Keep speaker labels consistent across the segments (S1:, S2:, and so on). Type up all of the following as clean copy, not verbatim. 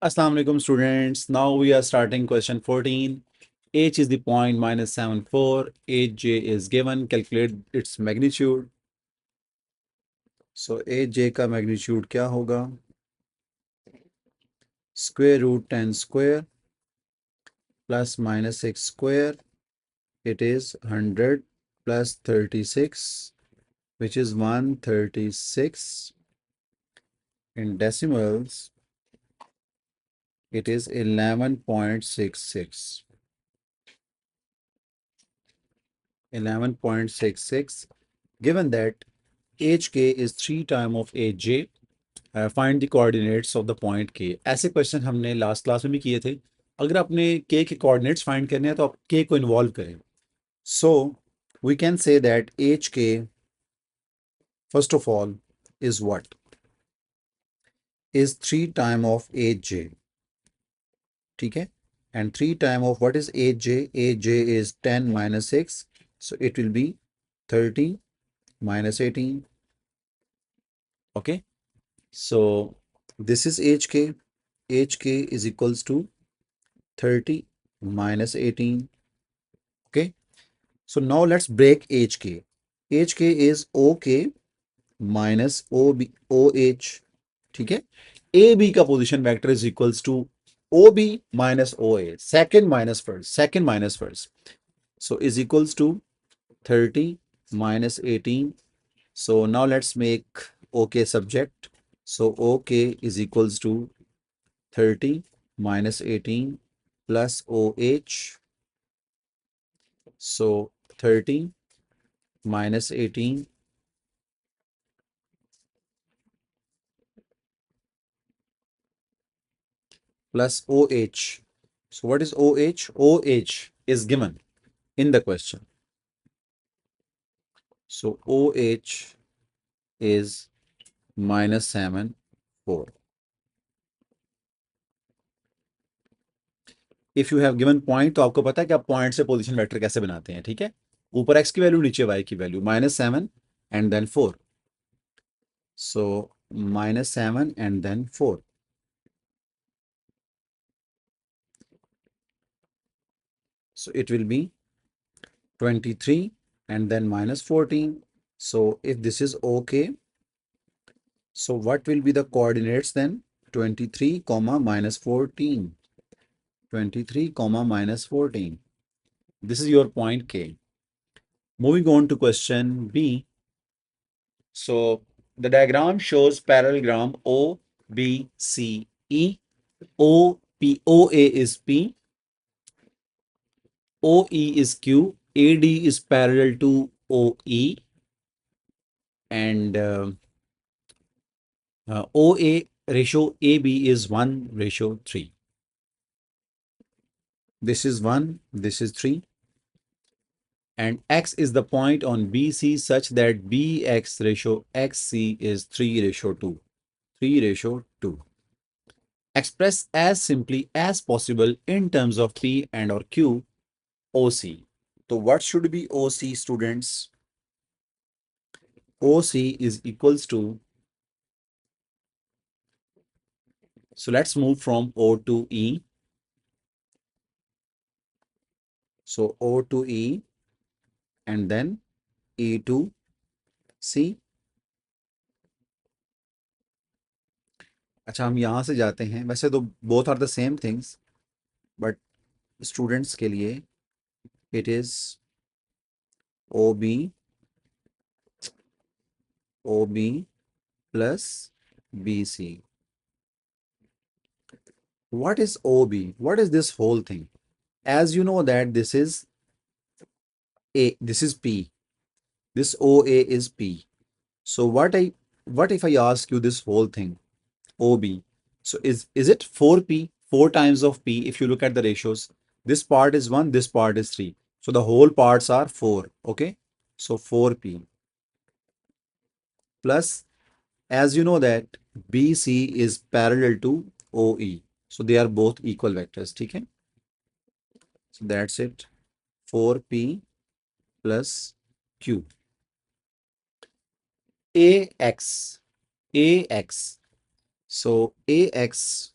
S1: Assalamu alaikum students. Now we are starting question 14. H is the point minus 74. Hj is given. Calculate its magnitude. So Hj का magnitude क्या होगा? Square root 10 square plus minus 6 square. It is 100 plus 36, which is 136. In decimals, it is 11.66. 11.66. Given that hk is 3 times of hj, find the coordinates of the point के। ऐसे question हमने last class में भी किए थे। अगर आपने के कोऑर्डिनेट्स फाइंड करने हैं तो आप के को इन्वॉल्व करें। So we can say that H K first of all is what is 3 time of H J. ठीक है, and 3 time of what is H J is 10 minus 6, so it will be 30 minus 18. Okay, so this is hk. hk is equals to 30 minus 18. Okay, so now let's break hk. hk is ok minus ob oh. ठीक है, ab का position vector is equals to ob minus oa, second minus first, so is equals to 30 minus 18. So now let's make ok subject. So ok is equals to 30 minus 18 plus oh. So 30 minus 18 plus OH. So what is OH? OH is given in the question. So OH is minus 7, 4. If you have given point, तो आपको पता है कि आप point से position vector कैसे बनाते हैं। ठीक है, ऊपर x की वैल्यू, नीचे y की value, -7 and then 4. So -7 and then 4. So it will be 23 and then -14. So if this is okay, so what will be the coordinates then? 23 comma minus 14. 23 comma minus 14. This is your point K. Moving on to question B. So the diagram shows parallelogram O, B, C, E. O, P, OA is P, OE is Q, AD is parallel to OE, and OA ratio AB is 1:3. This is 1, this is 3. And X is the point on BC such that BX ratio XC is 3:2. 3:2. Express as simply as possible in terms of P and or Q, OC. So what should be OC, students? OC is equals to, so let's move from O to E. So O to E and then E to C. अच्छा, हम यहाँ से जाते हैं। वैसे तो both are the same things, but students के लिए it is OB plus BC. What is OB? What is this whole thing? As you know that this is A, this is P, this OA is P. So what if I ask you this whole thing, OB? So is it 4P, 4 times of P? If you look at the ratios, this part is 1, this part is 3. So the whole parts are 4. Okay, so 4P plus, as you know that BC is parallel to OE. So they are both equal vectors. Okay, so that's it. 4P plus Q. AX. So AX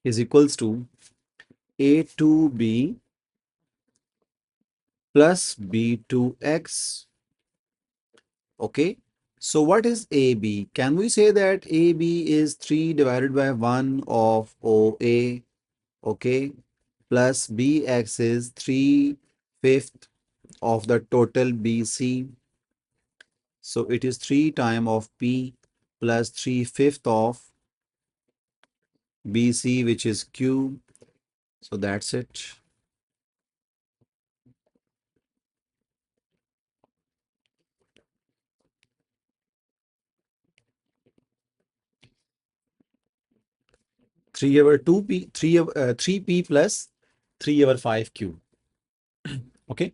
S1: is equals to A2B plus B2X. Okay. So what is AB? Can we say that AB is 3 divided by 1 of OA? Okay. Plus BX is 3/5 of the total BC. So it is 3 time of P plus 3/5 of BC, which is Q. So that's it. 3 over 2P, 3P plus 3 over 5Q. Okay.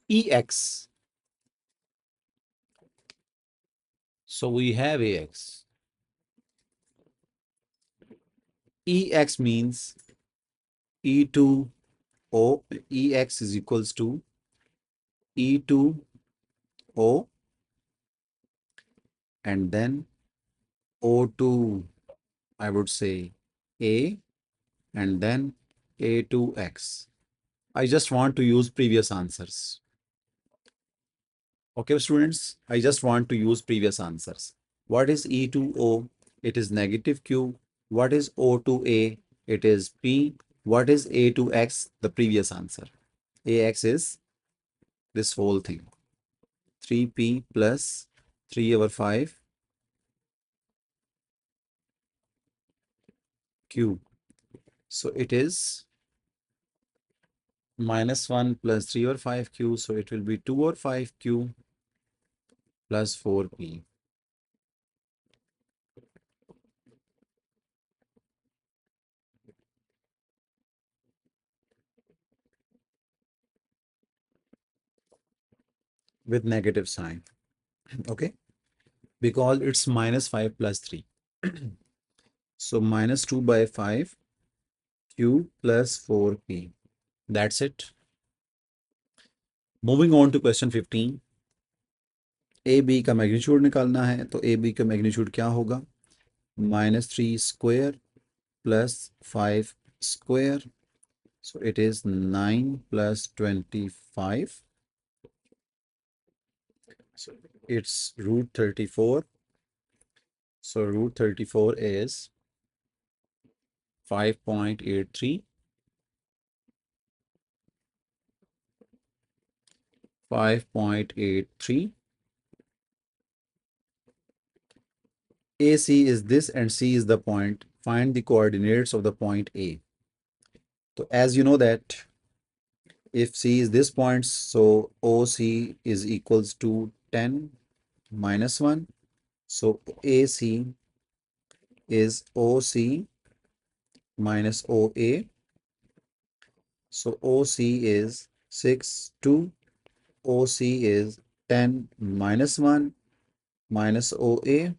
S1: EX. So we have AX. EX means E2O. EX is equals to E2O and then O2, I would say A and then A2X. I just want to use previous answers. Okay, students, I just want to use previous answers. What is E2O? It is negative Q. What is O2A? It is P. What is A2X? The previous answer. AX is this whole thing. 3P plus 3 over 5 Q. So it is -1 plus 3 over 5 Q. So it will be 2 over 5 Q plus 4P. With negative sign. Okay. Because it's -5 plus 3. So -2 by 5 Q plus 4P. That's it. Moving on to question 15. A B का magnitude निकालना है तो ए B का magnitude क्या होगा? -3 square plus 5 square. So it is 9 plus 25. So it's root 34. So root 34 is 5.83. 5.83. AC is this and C is the point. Find the coordinates of the point A. So as you know that if C is this point, so OC is equals to 10 minus 1. So AC is OC minus OA. So OC is 6, 2. OC is 10 minus 1 minus OA.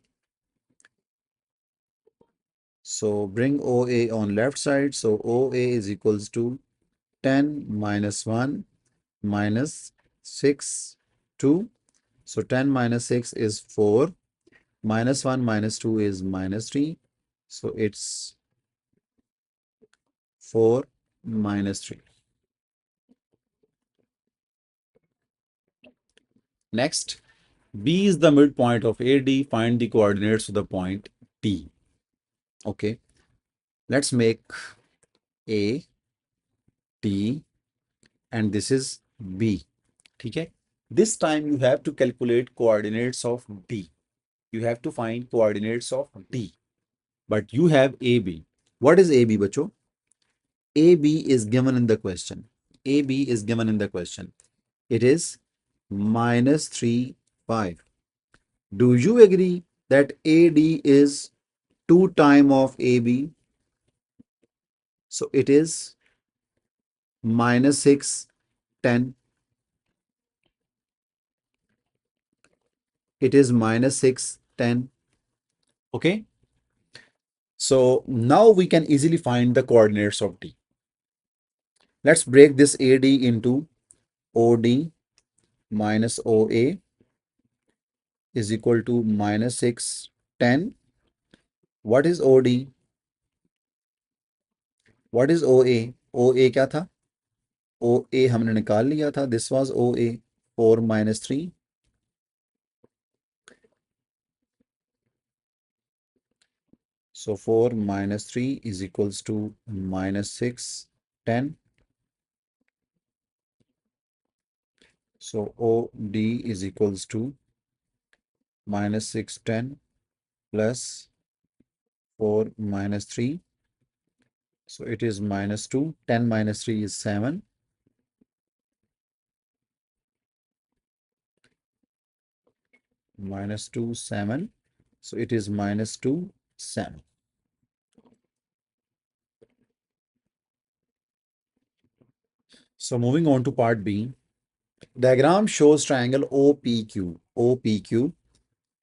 S1: So bring OA on left side. So OA is equals to 10 minus 1 minus 6, 2. So 10 minus 6 is 4. Minus 1 minus 2 is -3. So it's 4 minus 3. Next, B is the midpoint of AD. Find the coordinates of the point D. Okay. Let's make A, D, and this is B. Okay. This time you have to calculate coordinates of D. You have to find coordinates of D. But you have AB. What is AB, bacho? AB is given in the question. AB is given in the question. It is -3, 5. Do you agree that AD is 2 time of AB? So it is -6, 10. It is -6, 10. Okay. So now we can easily find the coordinates of D. Let's break this AD into OD minus OA is equal to -6, 10. What is OD? What is O A? O A क्या था? O A हमने निकाल लिया था, this was O A, 4 - 3। So 4 - 3 is equals to -6, 10. So OD is equals to -6, 10 plus 4 - 3. So it is -2. 10 - 3 is 7. -2, 7. So it is -2, 7. So moving on to part B. Diagram shows triangle OPQ. OPQ.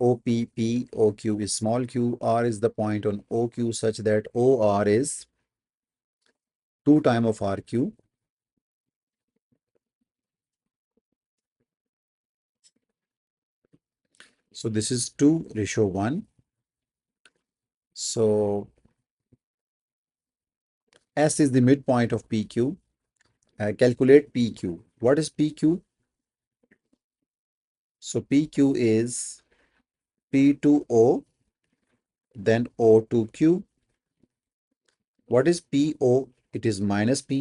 S1: OPP, OQ is small q, R is the point on OQ such that OR is 2 time of RQ. So this is 2:1. So S is the midpoint of PQ. Calculate PQ. What is PQ? So PQ is P to O, then O to Q. What is PO? It is minus P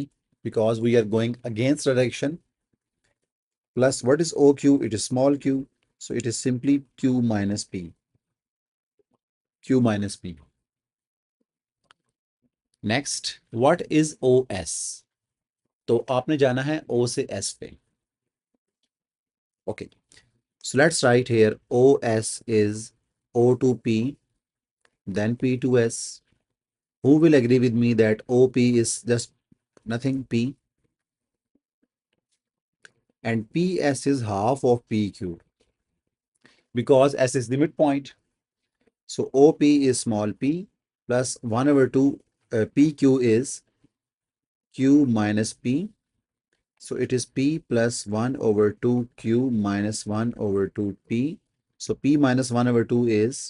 S1: because we are going against direction. Plus what is OQ? It is small q. So it is simply Q minus P. Q minus P. Next, what is OS? तो आपने जाना है O से S पे. Okay. So let's write here OS is O to P, then P to S. Who will agree with me that OP is just nothing P? And PS is half of PQ because S is the midpoint. So OP is small p plus 1 over 2 PQ is Q minus P. So it is P plus 1 over 2 Q minus 1 over 2 P. So P minus 1 over 2 is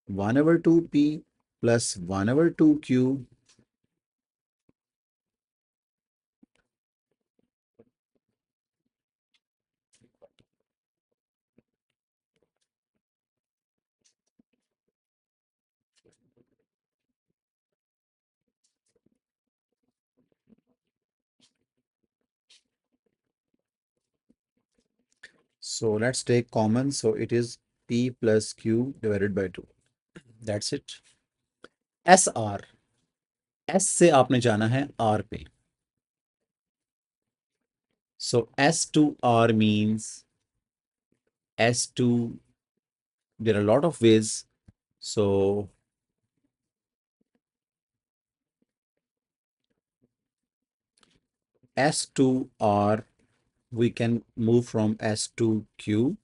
S1: 1 over 2 P plus 1 over 2 Q. So let's take common. So it is P plus Q divided by 2. That's it. SR. S से आपने जाना है R पे. So S to R means S to, there are a lot of ways. So S to R, we can move from S to Q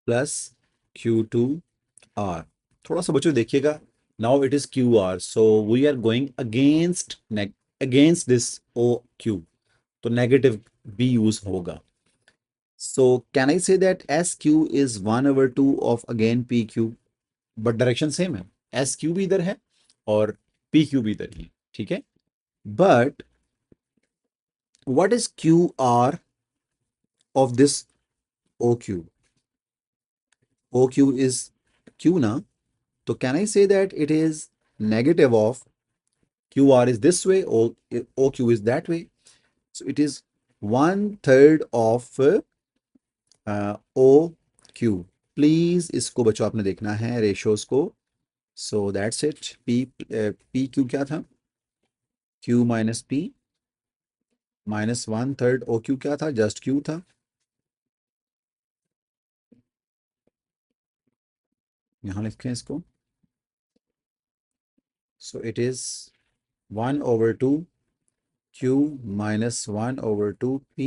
S1: plus Q to R. थोड़ा सा बच्चों देखिएगा. Now it is QR. So we are going against this OQ. तो negative B use होगा. So can I say that SQ is 1 over 2 of again PQ? But direction same है. SQ भी इधर है और PQ भी इधर ही है. ठीक है. But what is QR of this OQ? OQ is Q na. So can I say that it is negative of QR is this way, or OQ is that way? So it is 1/3 of OQ. Please इसको बच्चों आपने देखना है ratios को. So that's it. P Q क्या था? Q minus P minus 1/3 OQ क्या था? जस्ट Q था. यहाँ लिखें इसको. So it is 1 over 2 Q minus 1 over 2 P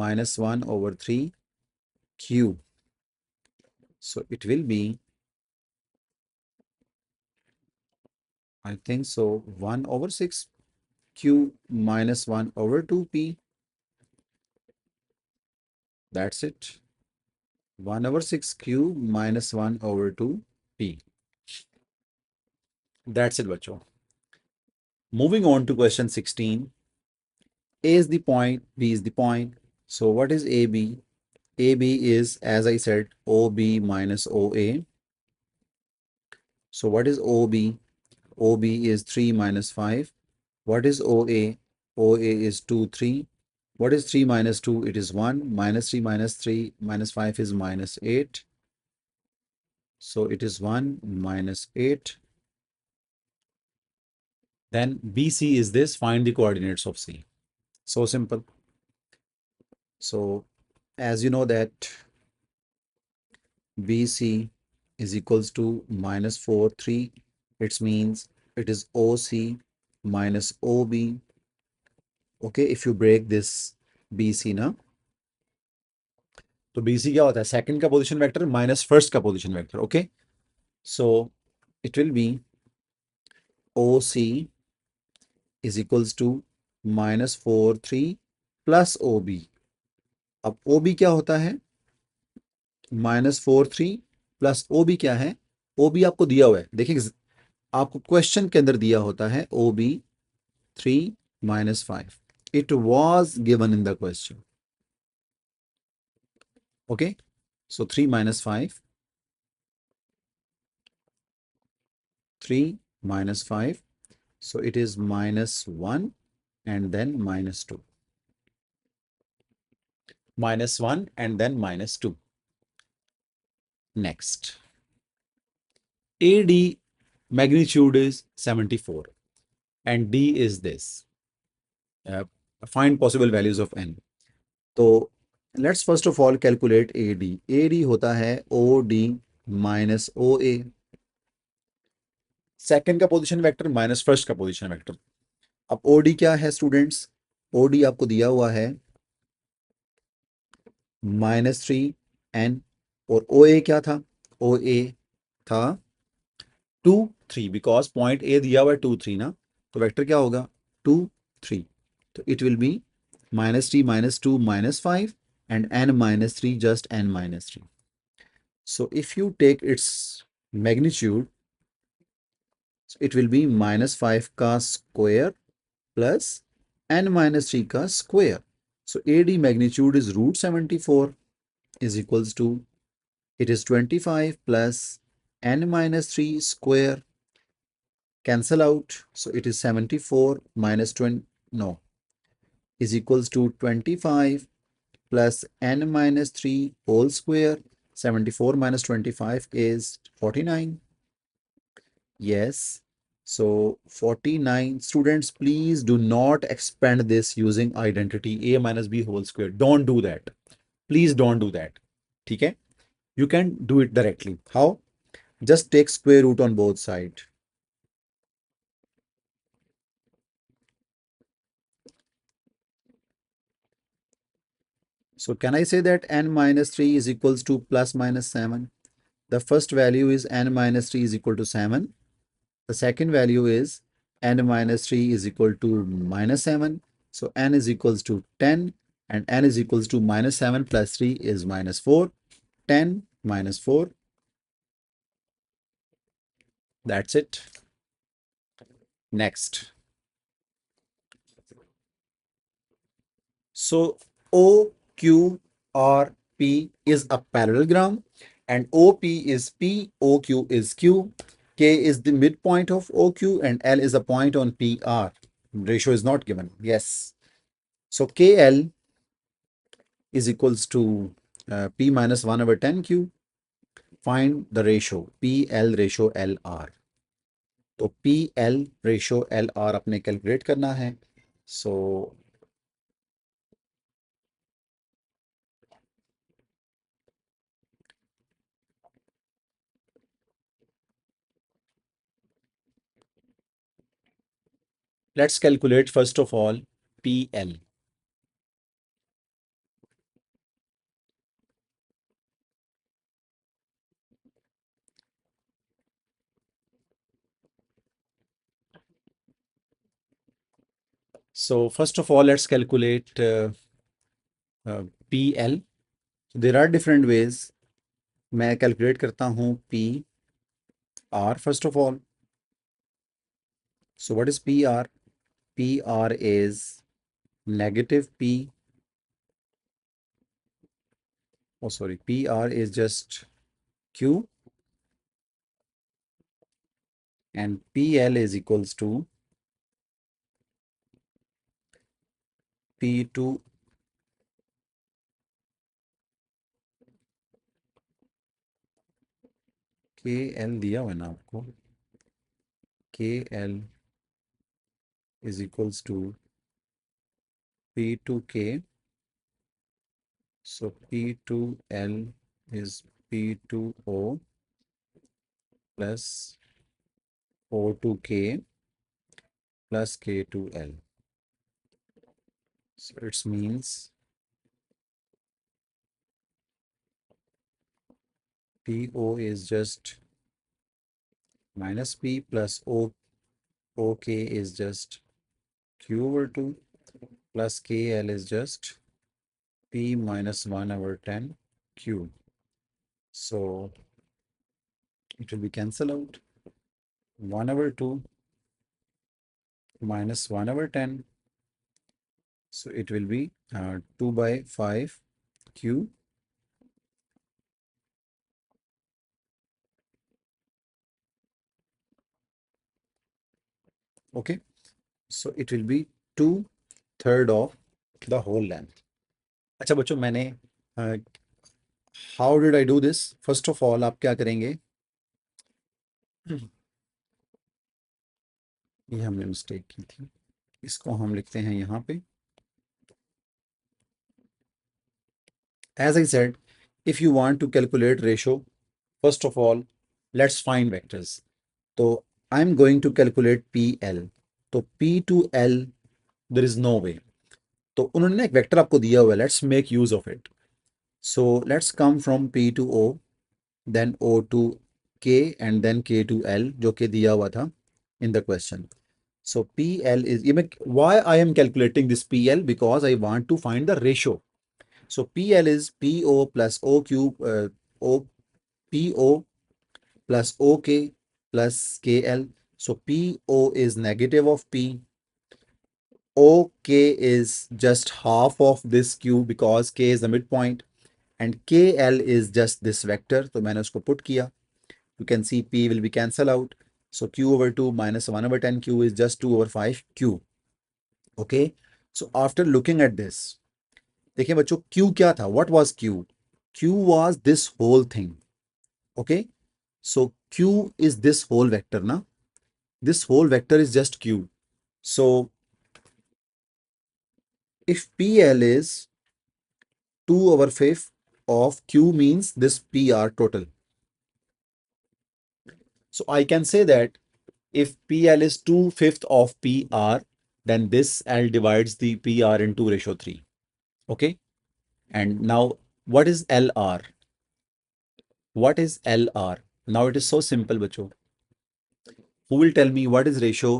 S1: minus 1 over 3 Q. So it will be, I think so, 1 over 6 Q minus 1 over 2 P. That's it. 1 over 6 Q minus 1 over 2 P. That's it, बच्चों. Moving on to question 16. A is the point, B is the point. So what is AB? AB is, as I said, OB minus OA. So what is OB? OB is 3 minus 5. What is OA? OA is 2, 3. What is 3 minus 2? It is 1. Minus 3 minus 3 minus 5 is minus 8. So it is 1 minus 8. Then BC is this. Find the coordinates of C. So simple. So as you know that BC is equals to minus 4, 3. It means it is OC minus OB. Okay, if you break this BC ना, तो BC क्या होता है? Second का position vector minus first का position vector. Okay, so it will be OC is equals to minus 4, 3 plus OB. अब OB क्या होता है? माइनस 4, 3 प्लस OB क्या है? OB आपको दिया हुआ है. देखिए आपको क्वेश्चन के अंदर दिया होता है OB 3 minus 5. It was given in the question. Okay, so 3 minus 5, 3 minus 5. So it is minus 1 and then minus 2. Minus 1 and then minus 2. Next. AD magnitude is 74 and D is this. Find possible values of n. तो let's first of all calculate AD. AD होता है OD minus OA. Second का position vector minus first का position vector. अब OD क्या है students? OD आपको दिया हुआ है -3n और OA क्या था? OA था 2, 3 बिकॉज पॉइंट A दिया हुआ है 2, 3 ना, तो वेक्टर क्या होगा? 2, 3. तो it will B -3 -2 -5 and n -3 just n -3. So if you take its magnitude, it will be -5 का square plus n -3 का square. So AD magnitude is √74 is equals to, it is 25 plus n -3 square, cancel out. So it is 74 minus 20, no, is equals to 25 plus n -3 whole square. 74 minus 25 is 49. Yes. So 49. Students, please do not expand this using identity a minus b whole square. Don't do that. Please don't do that. Okay? You can do it directly. How? Just take square root on both sides. So can I say that n minus 3 is equals to plus minus 7? The first value is n minus 3 is equal to 7. The second value is n minus 3 is equal to minus 7. So n is equals to 10 and n is equals to minus 7 plus 3 is minus 4. 10 minus 4. That's it. Next. So O, Q, R, P is a parallelogram and OP is P, OQ is Q. K is the midpoint of OQ and L is a point on PR. Ratio is not given. Yes. So KL is equals to P minus 1 over 10Q. Find the ratio PL ratio LR. तो PL ratio LR अपने calculate करना है. So let's calculate first of all PL. So first of all, let's calculate PL. So there are different ways. मैं calculate करता हूँ PR first of all. So what is PR? PR is negative P. Oh, sorry, PR is just Q, and PL is equals to P2. KL दिया हुआ है ना आपको, KL is equals to P2K. So P2L is P2O plus O2K plus K2L. So it means PO is just minus P plus OK is just Q over 2 plus KL is just P minus 1 over 10 Q. So it will be cancel out. 1 over 2 minus 1 over 10. So it will be 2 by 5 Q. Okay. So it will be 2/3 of the whole length. अच्छा बच्चों, मैंने how did I do this? First of all आप क्या करेंगे, ये हमने mistake की थी, इसको हम लिखते हैं यहाँ पे. As I said, if you want to calculate ratio, first of all, let's find vectors. So I'm going to calculate PL. तो P to L, there is no way. तो उन्होंने ना एक वेक्टर आपको दिया हुआ है, let's make use of it. So let's come from P to O, then O to K, and then K to L, जो कि दिया हुआ था in the question. So PL is, why I am calculating this PL? Because I want to find the ratio. So PL is PO plus OQ, O, PO plus OK plus KL. So PO is negative of P. OK is just half of this Q because K is the midpoint, and KL is just this vector. तो मैंने उसको put किया. You can see P will be cancel out. So Q over 2 minus 1 over 10 Q is just 2 over 5 Q. Okay. So after looking at this, देखिए बच्चों, Q क्या था? What was Q? Q was this whole thing. Okay. So Q is this whole vector, na? This whole vector is just Q. So if PL is 2 over 5 of Q means this PR total. So I can say that if PL is 2/5 of PR, then this L divides the PR into ratio 3. Okay. And now what is LR? What is LR? Now it is so simple, बच्चों. Who will tell me what is ratio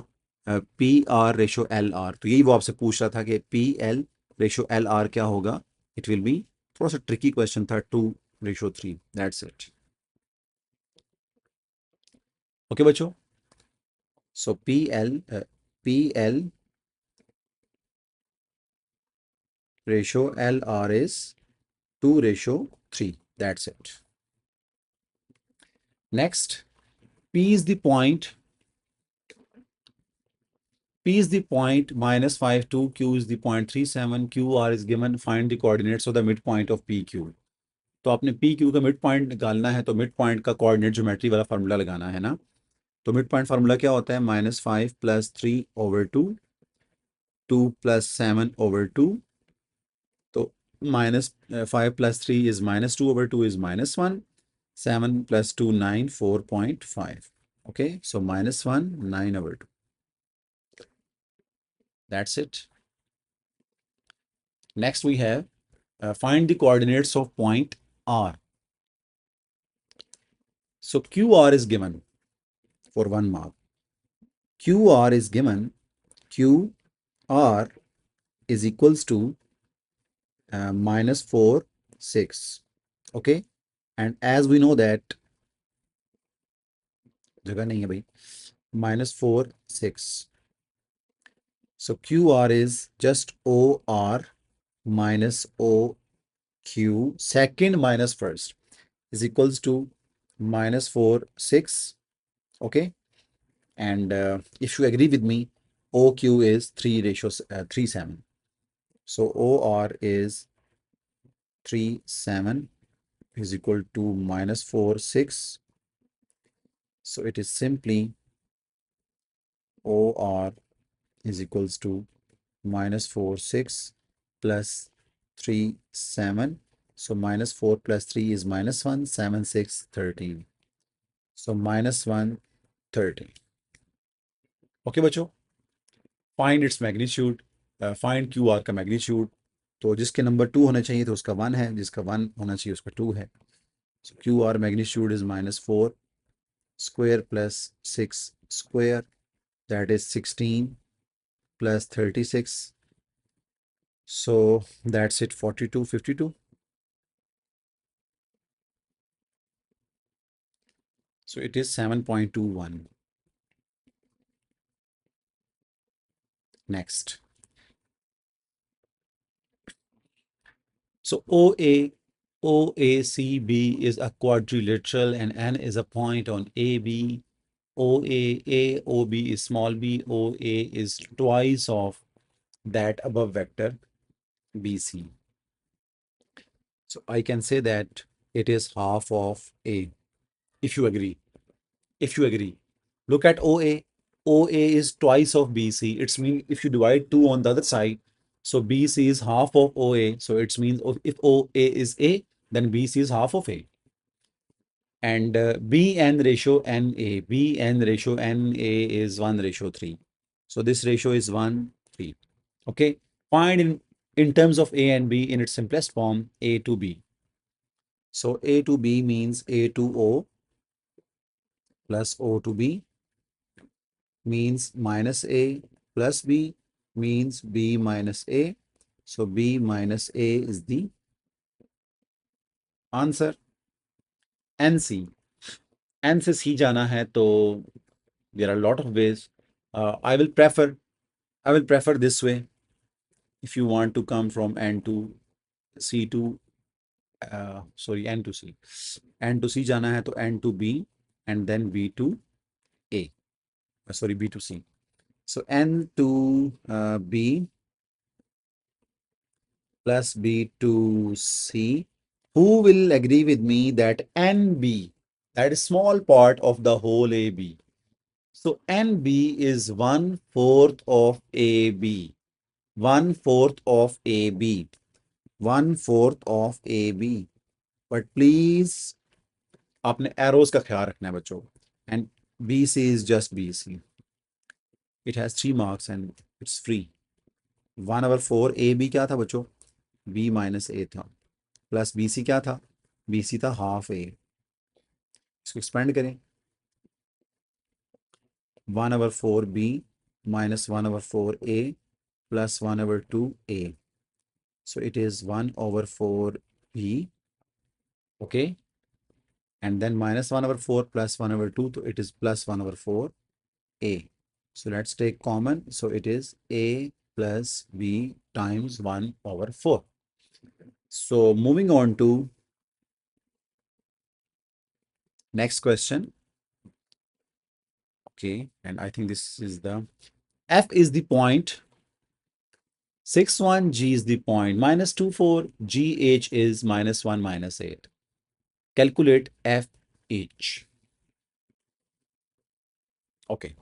S1: PR ratio LR? तो यही वो आपसे पूछ रहा था कि PL ratio LR क्या होगा. It will be, थोड़ा सा tricky question था, 2/3. That's it. Okay बच्चों. So PL ratio LR is 2/3. That's it. Next, P is the point. P is the point -5, Q is the point 37, QR is given. Find the coordinates of the midpoint of PQ. तो आपने PQ का mid point निकालना है, तो mid point का coordinate geometry वाला formula लगाना है ना. तो मिड पॉइंट फार्मूला क्या होता है? -5 + 3/2, 2 + 7/2. तो -5 + 3 is -2/2 is -1. 7 + 2 9, 4.5. Okay, so -1 9/2. That's it. Next we have find the coordinates of point R. So QR is given for 1 mark. QR is given. QR is equals to -4 6. Okay, and as we know that, जगह नहीं है भाई, -4 6. So QR is just OR minus OQ, second minus first, is equals to minus 4, 6. Okay. And if you agree with me, OQ is 3 ratio 3, 7. So OR is 3, 7 is equal to minus 4, 6. So it is simply OR is equals to minus 4, 6 plus 3, 7. So minus 4 plus 3 is minus 1, 7, 6, 13. So minus 1, 13. Okay, बच्चों, find its magnitude, find Q R का magnitude. तो जिसके number 2 होना चाहिए तो उसका 1 है, जिसका 1 होना चाहिए उसका 2 है. So Q R magnitude is minus 4 square plus 6 square, that is 16 plus 36. So that's it, 42, 52. So it is 7.21. Next. So OACB is a quadrilateral and N is a point on AB. AOB is small b, OA is twice of that above vector BC. So I can say that it is half of A, if you agree. If you agree. Look at OA. OA is twice of BC. It's mean if you divide 2 on the other side, so BC is half of OA. So it means if OA is A, then BC is half of A. And BN ratio NA, BN ratio NA is 1:3. So this ratio is 1, 3. Okay. Find in terms of A and B in its simplest form, A to B. So A to B means A to O plus O to B means minus A plus B means B minus A. So B minus A is the answer. NC. N से C जाना है तो there are a lot of ways. I will prefer this way. If you want to come from N to C to N to C. N to C जाना है तो N to B and then B to A. B to C. So N to B plus B to C. Who will agree with me that NB, that is small part of the whole AB. So NB is 1/4 of AB. 1/4 of AB. 1/4 of AB. But please, आपने arrows का ख्याल रखना है बच्चों. And BC is just BC. It has 3 marks and it's free. 1/4 AB क्या था बच्चों? B minus A था. प्लस BC क्या था? BC था हाफ A. इसको एक्सपेंड करें. 1/4 B minus 1/4 A plus 1/2 A. So it is 1/4 B. Okay. And then minus 1/4 plus 1/2. So it is plus 1/4 A. So let's take common. So it is A plus B times 1/4. So moving on to next question. Okay, and I think this is the F is the point, 6, 1, G is the point, -2, 4, GH is -1, -8. Calculate FH. Okay,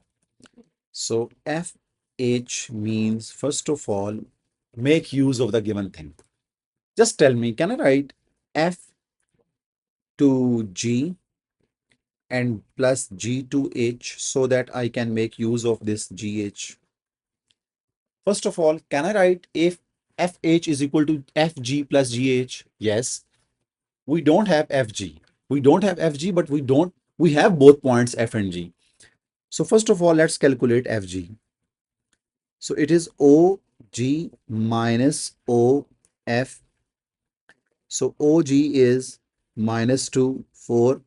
S1: so FH means, first of all, make use of the given thing. Just tell me, can I write F to G and plus G to H so that I can make use of this GH? First of all, can I write if FH is equal to FG plus GH? Yes. We don't have FG. We don't have FG, but we have both points F and G. So first of all, let's calculate FG. So it is OG minus OF. So OG is -2, 4.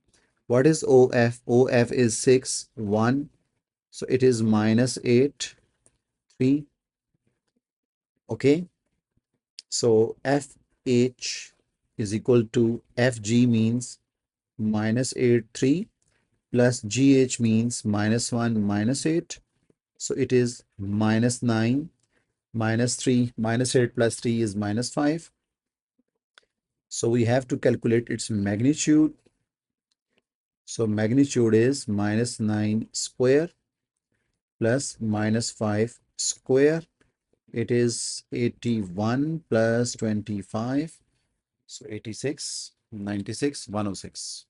S1: What is OF? OF is 6, 1. So it is -8, 3. Okay, so FH is equal to FG means minus 8, 3 plus GH means minus 1, minus 8. So it is minus 9, minus 3, minus 8 plus 3 is minus 5. So we have to calculate its magnitude. So magnitude is minus 9 square plus minus 5 square. It is 81 plus 25. So 86, 96, 106.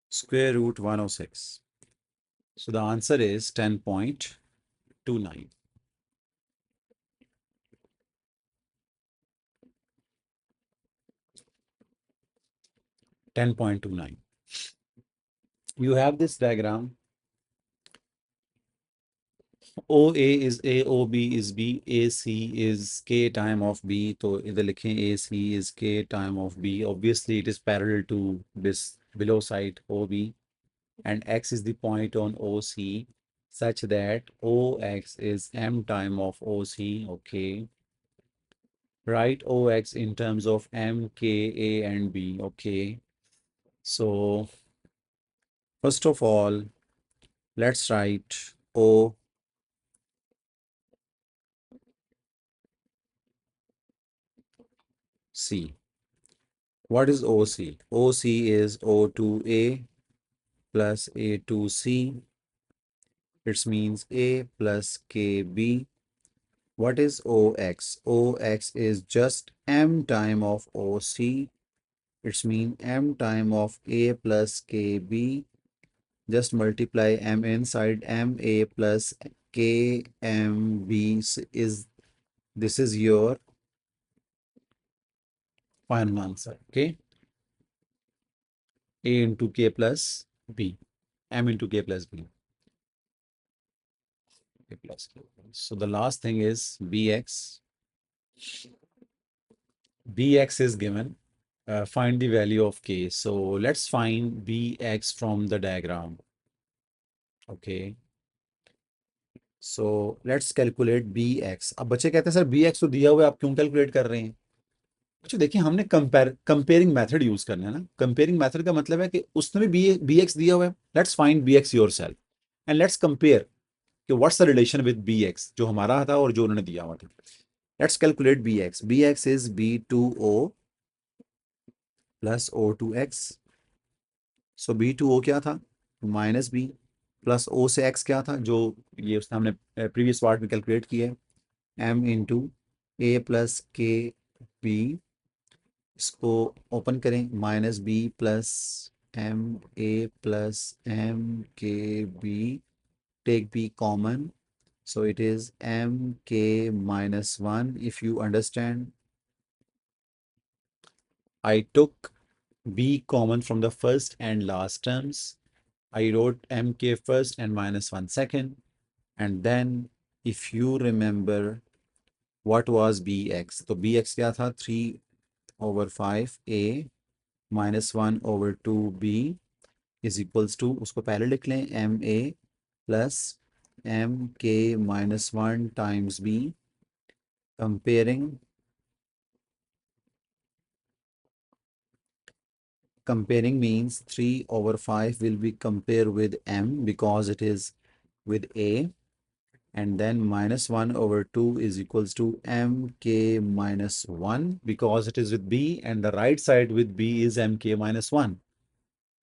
S1: Square root 106. So the answer is 10.29. 10.29. You have this diagram. OA is A, OB is B, AC is K time of B. So इधर लिखें AC is K time of B. Obviously, it is parallel to this below side OB, and X is the point on OC such that OX is M time of OC. Okay. Write OX in terms of M, K, A, and B. Okay. So first of all, let's write OC. What is OC? OC is O2A plus A2C. It means A plus KB. What is OX? OX is just M time of OC. It means M time of A plus KB. Just multiply M inside MA plus KMB is this is your final answer. Okay. A into K plus B. M into K plus B. K plus K. So the last thing is BX. BX is given. Find the value of K. So let's find BX from the diagram. Okay. So let's calculate BX. अब बच्चे कहते हैं sir BX तो दिया हुआ है, आप क्यों कैलकुलेट कर रहे हैं? अच्छा देखिए, हमने कंपेयरिंग मेथड यूज करना है ना. कंपेयरिंग मेथड का मतलब है कि उसने भी BX दिया हुआ है. Let's find BX yourself and let's compare कि what's the relation with BX जो हमारा था और जो उन्होंने दिया हुआ था. Let's calculate BX. BX is B2O plus O2X. So B2O क्या था? माइनस B प्लस O से X क्या था जो ये उसने हमने प्रीवियस पार्ट में कैलकुलेट किया है, M into A plus K B. इसको ओपन करें, minus B plus MA plus MKB. Take B common. So it is MK minus 1. If you understand, I took B common from the first and last terms. I wrote MK first and minus 1 second. And then if you remember what was BX, तो BX क्या था? 3 over 5A minus 1 over 2B is equals to, उसको पहले लिख लें, MA plus MK minus 1 times B. Comparing means 3 over 5 will be compared with M because it is with A, and then minus 1 over 2 is equals to MK minus 1 because it is with B, and the right side with B is MK minus 1.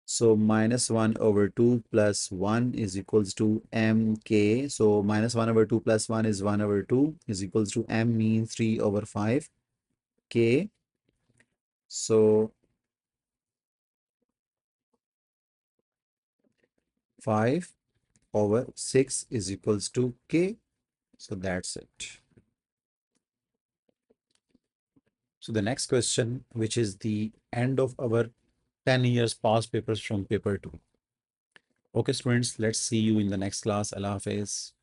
S1: So minus 1 over 2 plus 1 is equals to MK. So minus 1 over 2 plus 1 is 1 over 2 is equals to M means 3 over 5 K. So 5 over 6 is equals to K. So that's it. So the next question, which is the end of our 10 years past papers from paper 2. Okay, students, let's see you in the next class. Allah Hafiz.